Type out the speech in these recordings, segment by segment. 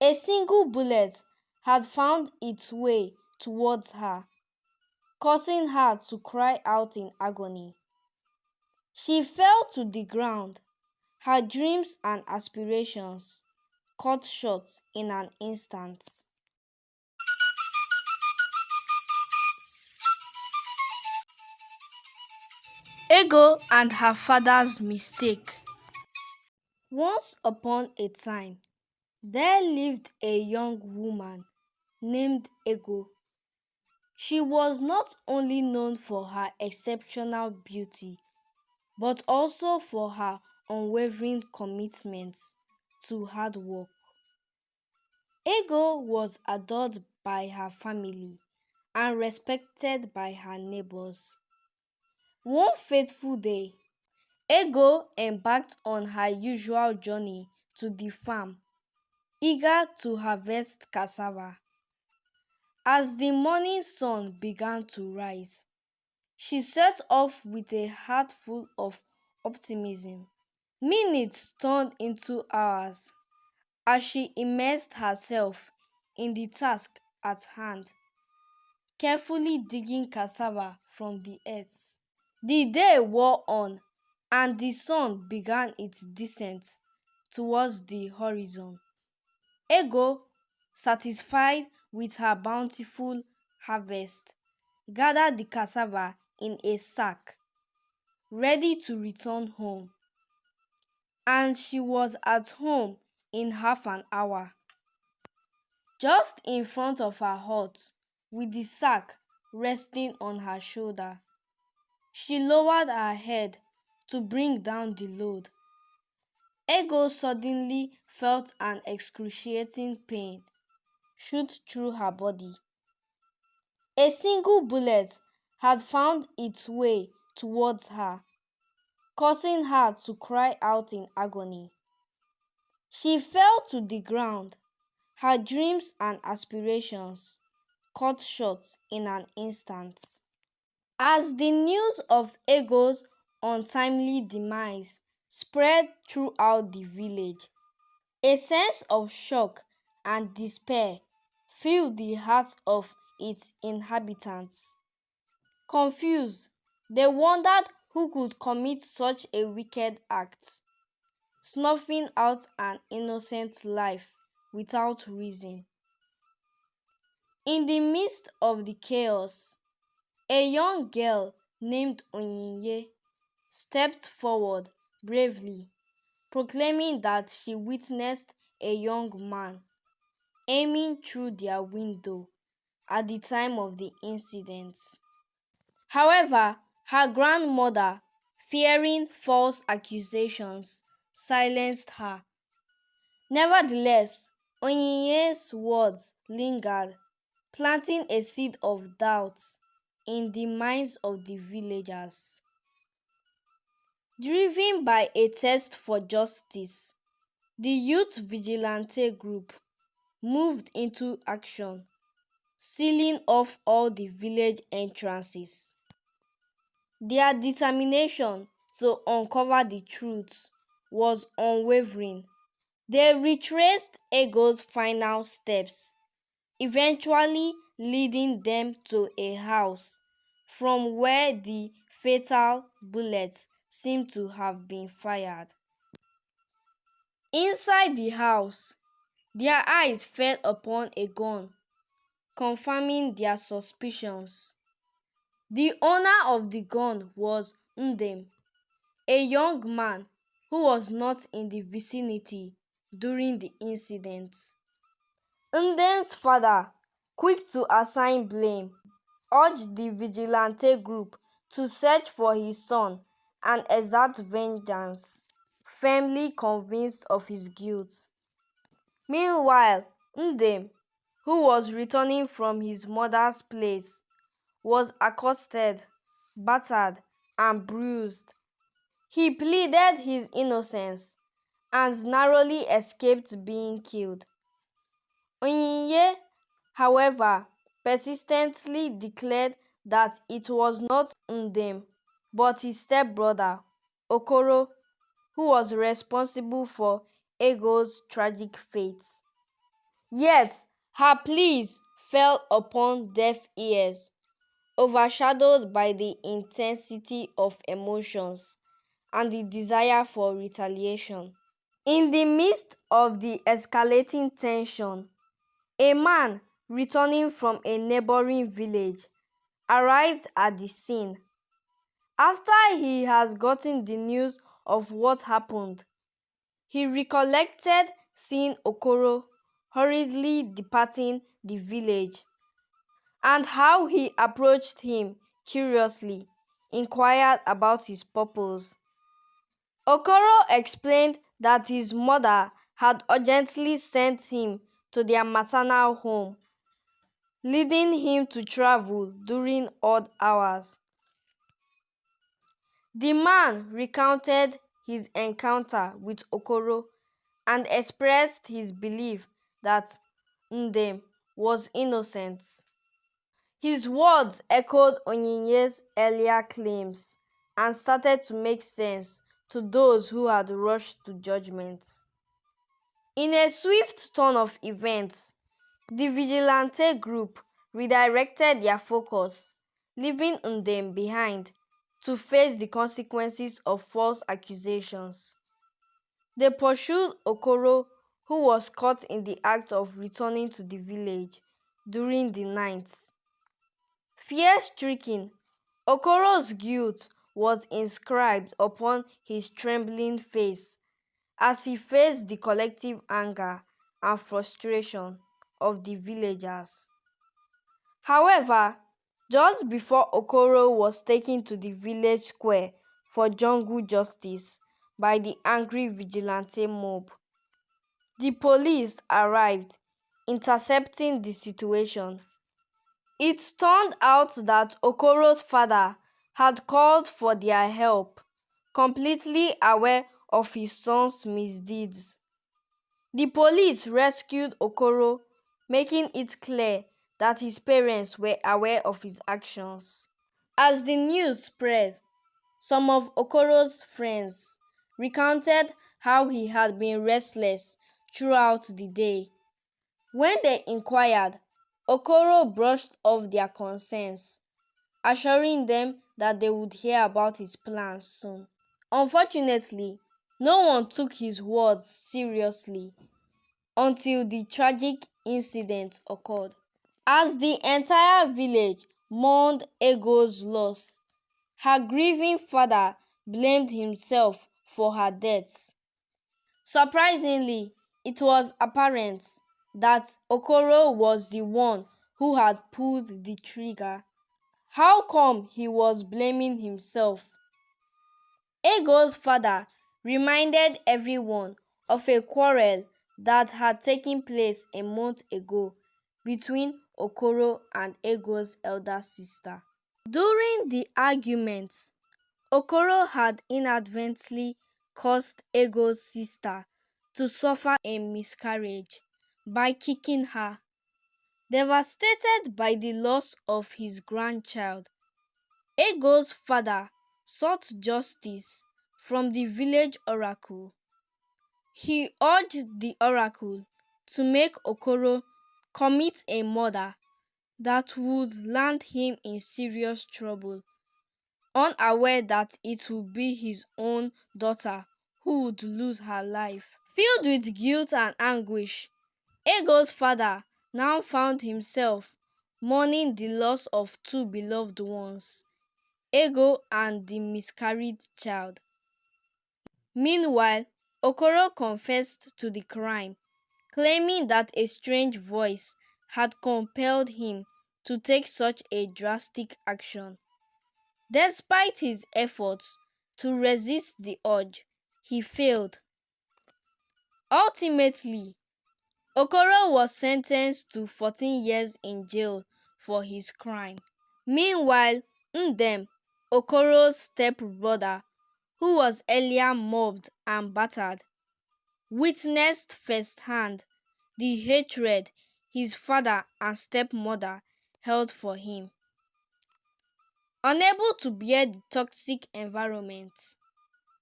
A single bullet had found its way towards her, causing her to cry out in agony. She fell to the ground, her dreams and aspirations cut short in an instant. Ego and her father's mistake. Once upon a time, there lived a young woman named Ego. She was not only known for her exceptional beauty, but also for her unwavering commitment to hard work. Ego was adored by her family and respected by her neighbors. One fateful day, Ego embarked on her usual journey to the farm, eager to harvest cassava. As the morning sun began to rise, she set off with a heart full of optimism. Minutes turned into hours as she immersed herself in the task at hand, carefully digging cassava from the earth. The day wore on, and the sun began its descent towards the horizon. Ego, satisfied with her bountiful harvest, gathered the cassava in a sack, ready to return home. And she was at home in half an hour. Just in front of her hut, with the sack resting on her shoulder, she lowered her head to bring down the load. Ego suddenly felt an excruciating pain shoot through her body. A single bullet had found its way towards her, causing her to cry out in agony. She fell to the ground, her dreams and aspirations cut short in an instant. As the news of Ego's untimely demise spread throughout the village, a sense of shock and despair filled the hearts of its inhabitants. Confused, they wondered who could commit such a wicked act, snuffing out an innocent life without reason. In the midst of the chaos, a young girl named Onyinye stepped forward bravely, proclaiming that she witnessed a young man aiming through their window at the time of the incident. However, her grandmother, fearing false accusations, silenced her. Nevertheless, Onyinye's words lingered, planting a seed of doubt in the minds of the villagers. Driven by a thirst for justice, the youth vigilante group moved into action, sealing off all the village entrances. Their determination to uncover the truth was unwavering. They retraced Ego's final steps, eventually leading them to a house from where the fatal bullets seemed to have been fired. Inside the house, their eyes fell upon a gun, confirming their suspicions. The owner of the gun was Ndem, a young man who was not in the vicinity during the incident. Ndem's father, quick to assign blame, urged the vigilante group to search for his son and exact vengeance, firmly convinced of his guilt. Meanwhile, Ndem, who was returning from his mother's place, was accosted, battered, and bruised. He pleaded his innocence and narrowly escaped being killed. Onyinye, however, persistently declared that it was not Ndem but his stepbrother, Okoro, who was responsible for Ego's tragic fate. Yet her pleas fell upon deaf ears, overshadowed by the intensity of emotions and the desire for retaliation. In the midst of the escalating tension, a man returning from a neighboring village arrived at the scene. After he has gotten the news of what happened, he recollected seeing Okoro hurriedly departing the village and how he approached him curiously, inquired about his purpose. Okoro explained that his mother had urgently sent him to their maternal home, leading him to travel during odd hours. The man recounted his encounter with Okoro and expressed his belief that Ndem was innocent. His words echoed Onyinye's earlier claims and started to make sense to those who had rushed to judgment. In a swift turn of events, the vigilante group redirected their focus, leaving Ndem behind to face the consequences of false accusations. They pursued Okoro, who was caught in the act of returning to the village during the night. Fear-stricken, Okoro's guilt was inscribed upon his trembling face as he faced the collective anger and frustration of the villagers. However, just before Okoro was taken to the village square for jungle justice by the angry vigilante mob, the police arrived, intercepting the situation. It turned out that Okoro's father had called for their help, completely aware of his son's misdeeds. The police rescued Okoro, making it clear that his parents were aware of his actions. As the news spread, some of Okoro's friends recounted how he had been restless throughout the day. When they inquired, Okoro brushed off their concerns, assuring them that they would hear about his plans soon. Unfortunately, no one took his words seriously until the tragic incident occurred. As the entire village mourned Ego's loss, her grieving father blamed himself for her death. Surprisingly, it was apparent that Okoro was the one who had pulled the trigger. How come he was blaming himself? Ego's father reminded everyone of a quarrel that had taken place a month ago between Okoro and Ego's elder sister. During the arguments, Okoro had inadvertently caused Ego's sister to suffer a miscarriage by kicking her. Devastated by the loss of his grandchild, Ego's father sought justice from the village oracle. He urged the oracle to make Okoro commit a murder that would land him in serious trouble, unaware that it would be his own daughter who would lose her life. Filled with guilt and anguish, Ego's father now found himself mourning the loss of two beloved ones, Ego and the miscarried child. Meanwhile, Okoro confessed to the crime, claiming that a strange voice had compelled him to take such a drastic action. Despite his efforts to resist the urge, he failed. Ultimately, Okoro was sentenced to 14 years in jail for his crime. Meanwhile, Ndem, Okoro's step-brother, who was earlier mobbed and battered, witnessed firsthand the hatred his father and stepmother held for him. Unable to bear the toxic environment,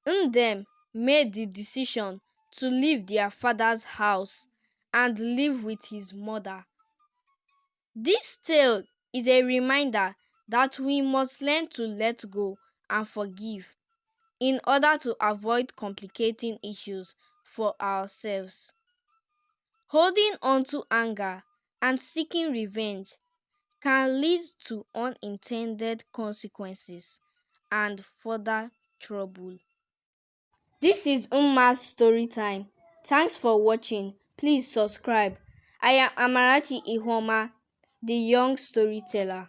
Ndem made the decision to leave their father's house and live with his mother. This tale is a reminder that we must learn to let go and forgive in order to avoid complicating issues for ourselves. Holding on to anger and seeking revenge can lead to unintended consequences and further trouble. This is Umma's story time. Thanks for watching. Please subscribe. I am Amarachi Ihoma, the young storyteller.